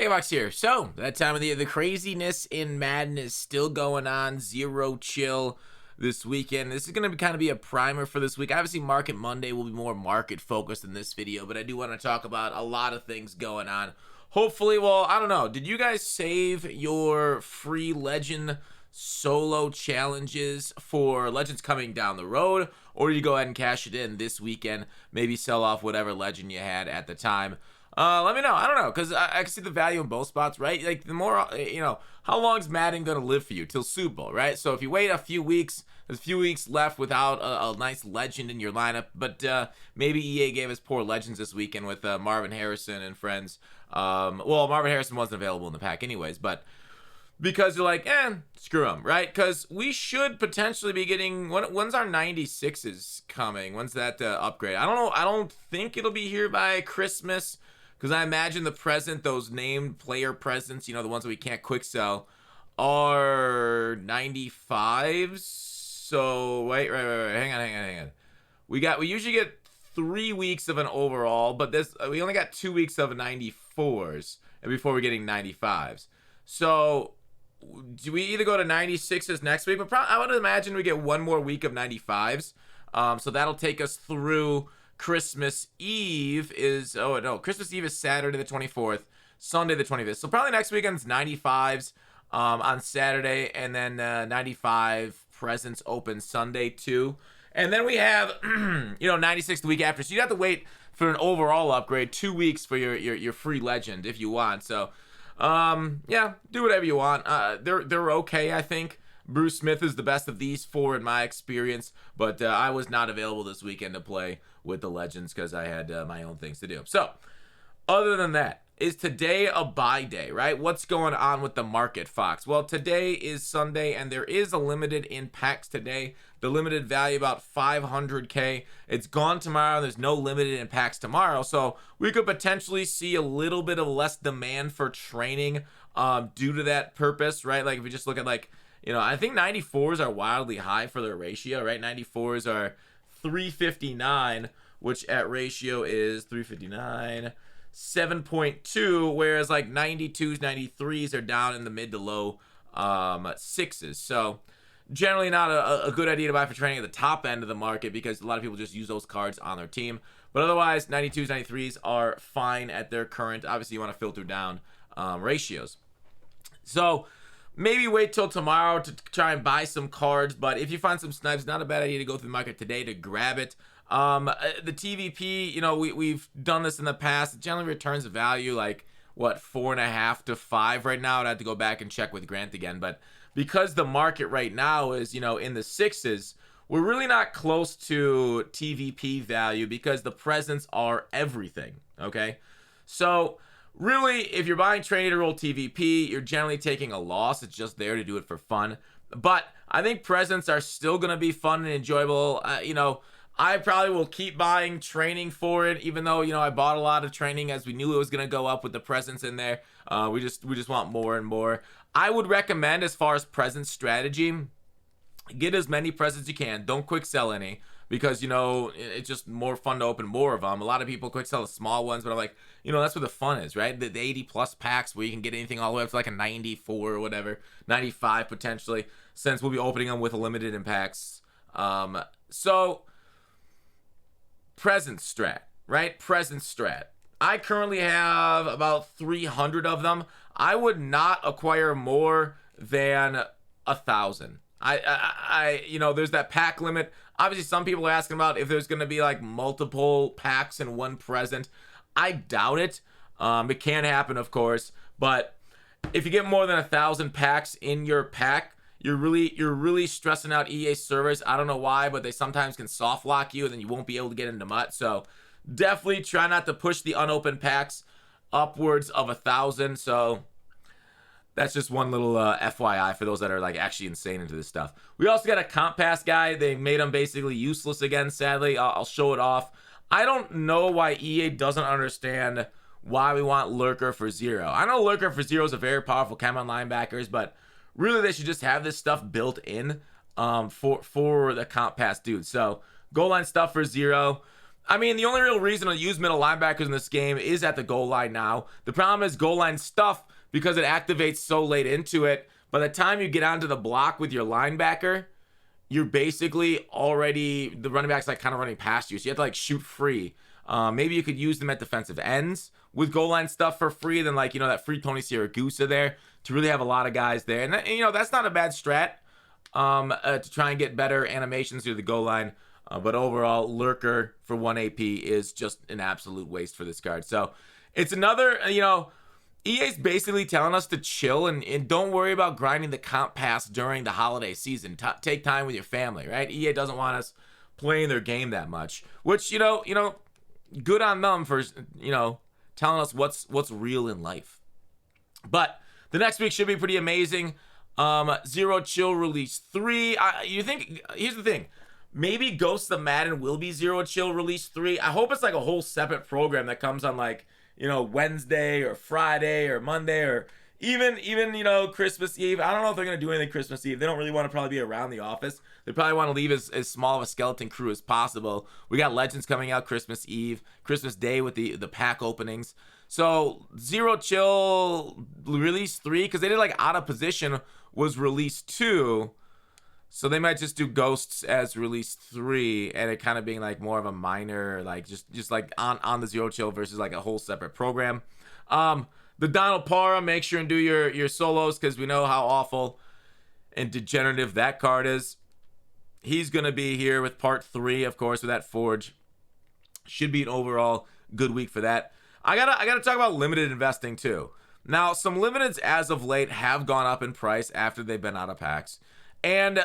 Hey, Vox here. So, that time of the year, the craziness in Madden is still going on. Zero chill this weekend. This is going to kind of be a primer for this week. Obviously, Market Monday will be more market focused in this video, but I do want to talk about a lot of things going on. Hopefully, well, I don't know. Did you guys save your free Legend solo challenges for Legends coming down the road? Or did you go ahead and cash it in this weekend? Maybe sell off whatever Legend you had at the time. Let me know. I don't know, because I can see the value in both spots, right? Like, the more, how long's Madden going to live for you? Till Super Bowl, right? So if you wait a few weeks, there's a few weeks left without a nice legend in your lineup, but maybe EA gave us poor legends this weekend with Marvin Harrison and friends. Well, Marvin Harrison wasn't available in the pack anyways, but because you're like, screw them, right? Because we should potentially be getting, when's our 96s coming? When's that upgrade? I don't know. I don't think it'll be here by Christmas. Because I imagine the present, those named player presents, the ones that we can't quick sell, are 95s. So, wait, hang on. We usually get 3 weeks of an overall, but we only got 2 weeks of 94s before we're getting 95s. So, do we either go to 96s next week? But I would imagine we get one more week of 95s. So that'll take us through Christmas Eve is, Christmas Eve is Saturday the 24th, Sunday the 25th. So probably next weekend's 95s on Saturday, and then 95 presents open Sunday too. And then we have, 96 the week after. So you have to wait for an overall upgrade, 2 weeks for your free legend if you want. So, do whatever you want. They're okay, I think. Bruce Smith is the best of these four in my experience, but I was not available this weekend to play with the Legends because I had my own things to do. So, other than that, is today a buy day, right? What's going on with the market, Fox? Well, today is Sunday, and there is a limited in packs today. The limited value about 500K. It's gone tomorrow. There's no limited in packs tomorrow, so we could potentially see a little bit of less demand for training due to that purpose, right? Like if we just look at I think 94s are wildly high for their ratio, right? 94s are 359, which at ratio is 359, 7.2, whereas 92s, 93s are down in the mid to low sixes. So generally not a good idea to buy for training at the top end of the market because a lot of people just use those cards on their team. But otherwise, 92s, 93s are fine at their current. Obviously, you want to filter down ratios. So maybe wait till tomorrow to try and buy some cards, but if you find some snipes, not a bad idea to go through the market today to grab it. The TVP, we've done this in the past. It generally returns value 4.5 to 5 right now. I'd have to go back and check with Grant again, but because the market right now is, in the sixes, we're really not close to TVP value because the presents are everything, okay? So really, if you're buying training to roll TVP, you're generally taking a loss. It's just there to do it for fun. But I think presents are still going to be fun and enjoyable. I probably will keep buying training for it, even though, I bought a lot of training as we knew it was going to go up with the presents in there. We just want more and more. I would recommend, as far as present strategy, get as many presents you can. Don't quick sell any. Because, it's just more fun to open more of them. A lot of people quick sell the small ones, but I'm like, that's where the fun is, right? The 80-plus packs where you can get anything all the way up to a 94 or whatever, 95 potentially, since we'll be opening them with a limited in packs. So, present strat, right? Present strat. I currently have about 300 of them. I would not acquire more than 1,000. There's that pack limit. Obviously, some people are asking about if there's going to be multiple packs in one present. I doubt it. It can happen, of course, but if you get more than 1,000 packs in your pack, you're really stressing out EA servers. I don't know why, but they sometimes can soft lock you, and then you won't be able to get into MUT. So definitely try not to push the unopened packs upwards of 1,000. So that's just one little FYI for those that are actually insane into this stuff. We also got a comp pass guy. They made him basically useless again, sadly. I'll show it off. I don't know why EA doesn't understand why we want Lurker for 0. I know Lurker for 0 is a very powerful chem on linebackers, but really they should just have this stuff built in for the comp pass dude. So goal line stuff for 0. I mean, the only real reason to use middle linebackers in this game is at the goal line now. The problem is goal line stuff, because it activates so late into it. By the time you get onto the block with your linebacker, you're basically already, the running back's like kind of running past you. So you have to like shoot free. Maybe you could use them at defensive ends with goal line stuff for free. Then like, that free Tony Siragusa there to really have a lot of guys there. And, that's not a bad strat to try and get better animations through the goal line. But overall, Lurker for 1 AP is just an absolute waste for this card. So it's another, EA's basically telling us to chill and don't worry about grinding the comp pass during the holiday season. Take time with your family, right? EA doesn't want us playing their game that much, which, good on them for, telling us what's real in life. But the next week should be pretty amazing. Zero Chill Release 3. Here's the thing. Maybe Ghosts of Madden will be Zero Chill Release 3. I hope it's like a whole separate program that comes on like, Wednesday or Friday or Monday or even Christmas Eve. I don't know if they're going to do anything Christmas Eve. They don't really want to probably be around the office. They probably want to leave as small of a skeleton crew as possible. We got Legends coming out Christmas Eve, Christmas Day with the pack openings. So Zero Chill Release 3, because they did like Out of Position was Release 2. So they might just do Ghosts as Release 3 and it kind of being like more of a minor, like just like on the Zero Chill versus like a whole separate program. The Donald Parra, make sure and do your solos because we know how awful and degenerative that card is. He's going to be here with part 3, of course, with that Forge. Should be an overall good week for that. I gotta talk about limited investing too. Now, some limiteds as of late have gone up in price after they've been out of packs. And,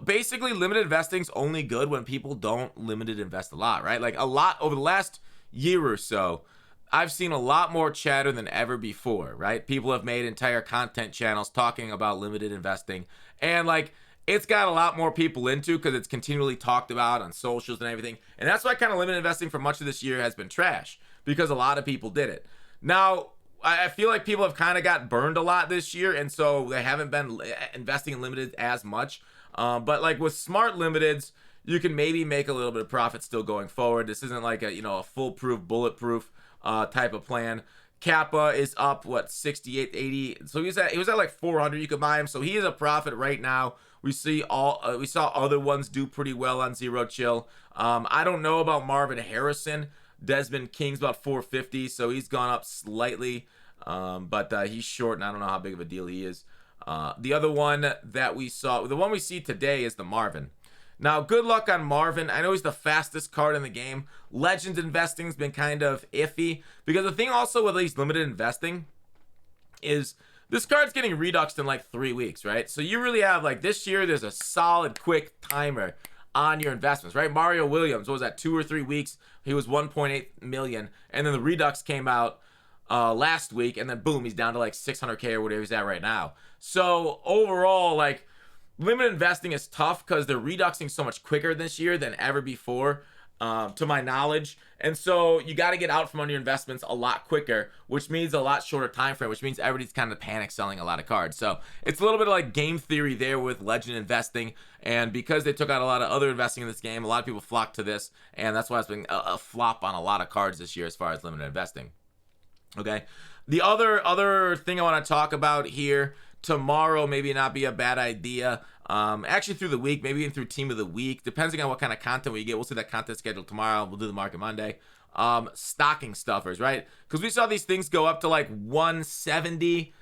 basically limited investing's only good when people don't limited invest a lot, right? Like a lot over the last year or so, I've seen a lot more chatter than ever before, right? People have made entire content channels talking about limited investing. And like, it's got a lot more people into because it's continually talked about on socials and everything. And that's why kind of limited investing for much of this year has been trash because a lot of people did it. Now, I feel like people have kind of got burned a lot this year, and so they haven't been investing in limited as much. But like with smart limiteds, you can maybe make a little bit of profit still going forward. This isn't like a foolproof, bulletproof type of plan. Kappa is up 68, 80. So he was at like 400. You could buy him, so he is a profit right now. We saw other ones do pretty well on Zero Chill. I don't know about Marvin Harrison. Desmond King's about 450, so he's gone up slightly, but he's short, and I don't know how big of a deal he is. The other one that we saw, the one we see today is the Marvin. Now, good luck on Marvin. I know he's the fastest card in the game. Legend investing's been kind of iffy, because the thing also with these limited investing is this card's getting reduxed in like 3 weeks, right? So you really have, like, this year, there's a solid, quick timer on your investments, right? Mario Williams, what was that, 2 or 3 weeks? He was 1.8 million, and then the Redux came out last week, and then boom, he's down to like 600K or whatever he's at right now. So overall, like, limited investing is tough because they're reduxing so much quicker this year than ever before, to my knowledge. And so you got to get out from under your investments a lot quicker, which means a lot shorter time frame, which means everybody's kind of panic selling a lot of cards. So it's a little bit of like game theory there with Legend investing. And because they took out a lot of other investing in this game, a lot of people flocked to this. And that's why it's been a flop on a lot of cards this year as far as limited investing. Okay. The other thing I want to talk about here, tomorrow maybe not be a bad idea. Actually through the week, maybe even through Team of the Week, depending on what kind of content we get. We'll see that content schedule tomorrow. We'll do the Market Monday. Stocking stuffers, right? Because we saw these things go up to like 170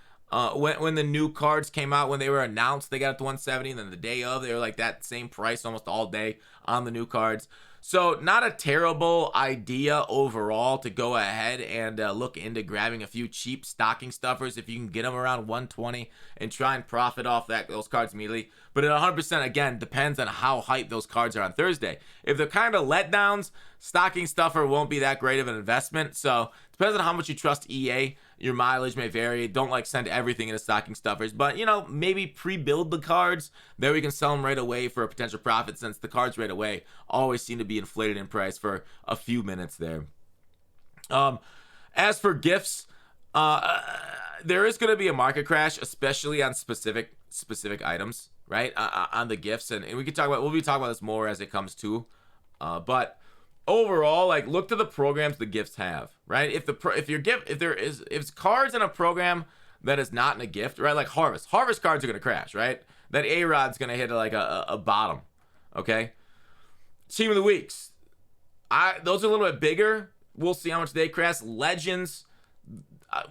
when the new cards came out. When they were announced, they got up to 170. And then the day of, they were like that same price almost all day on the new cards. So not a terrible idea overall to go ahead and look into grabbing a few cheap stocking stuffers if you can get them around 120 and try and profit off those cards immediately. But it 100% again depends on how hyped those cards are on Thursday. If they're kind of letdowns, stocking stuffer won't be that great of an investment. So it depends on how much you trust EA. Your mileage may vary. Don't like send everything into stocking stuffers, but maybe pre-build the cards. There we can sell them right away for a potential profit, since the cards right away always seem to be inflated in price for a few minutes there. As for gifts, there is going to be a market crash, especially on specific items, right? On the gifts, and we'll be talking about this more as it comes to. But overall, like, look to the programs the gifts have, right? If it's cards in a program that is not in a gift, right? Like Harvest cards are gonna crash, right? That A-Rod's gonna hit like a bottom, okay? Team of the weeks, those are a little bit bigger. We'll see how much they crash. Legends,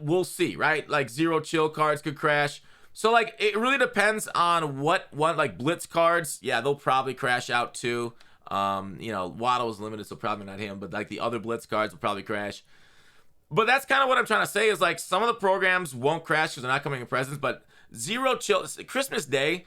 we'll see, right? Like Zero Chill cards could crash. So like it really depends on what like Blitz cards. Yeah, they'll probably crash out too. Waddle is limited, so probably not him, but like the other Blitz cards will probably crash. But that's kind of what I'm trying to say is like some of the programs won't crash because they're not coming in presents, but Zero Chill, Christmas Day,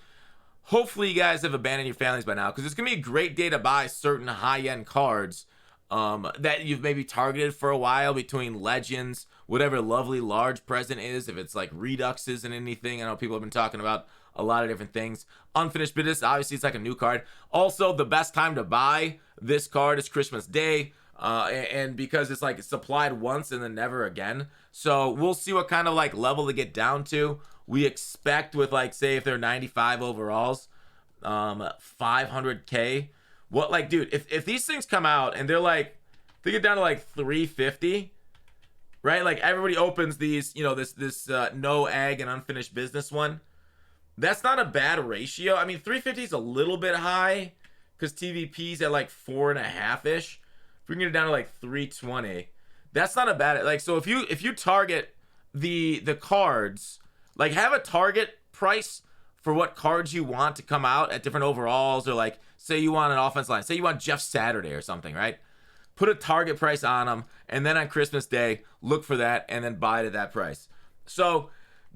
hopefully you guys have abandoned your families by now because it's going to be a great day to buy certain high-end cards that you've maybe targeted for a while between Legends, whatever lovely large present is, if it's like Reduxes and anything. I know people have been talking about a lot of different things. Unfinished Business, obviously it's like a new card. Also, the best time to buy this card is Christmas Day. And because it's like supplied once and then never again. So we'll see what kind of like level they get down to. We expect with like, say if they're 95 overalls, 500K. What, like, dude, if these things come out and they're like, they get down to like 350, right? Like everybody opens these, this no ag and unfinished business one. That's not a bad ratio. I mean, 350 is a little bit high because TVP's at like 4.5-ish. If we can get it down to like 320, that's not a bad, like, so if you target the cards, like have a target price for what cards you want to come out at different overalls, or like say you want an offense line, say you want Jeff Saturday or something, right? Put a target price on them, and then on Christmas Day, look for that and then buy it at that price. So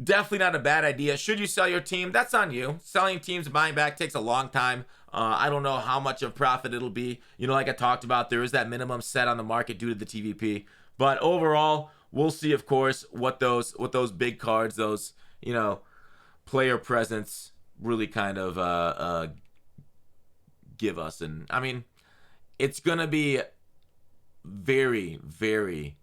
definitely not a bad idea. Should you sell your team? That's on you. Selling teams and buying back takes a long time. I don't know how much of profit it'll be. Like I talked about, there is that minimum set on the market due to the TVP. But overall, we'll see, of course, what those big cards, those, player presence really kind of give us. And, I mean, it's going to be very, very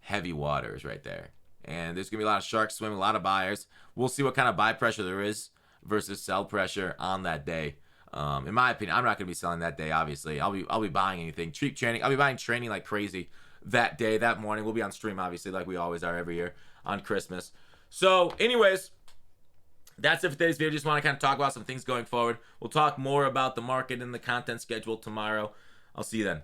heavy waters right there. And there's going to be a lot of sharks swimming, a lot of buyers. We'll see what kind of buy pressure there is versus sell pressure on that day. In my opinion, I'm not going to be selling that day, obviously. I'll be buying anything. Cheap training. I'll be buying training like crazy that day, that morning. We'll be on stream, obviously, like we always are every year on Christmas. So, anyways, that's it for today's video. Just want to kind of talk about some things going forward. We'll talk more about the market and the content schedule tomorrow. I'll see you then.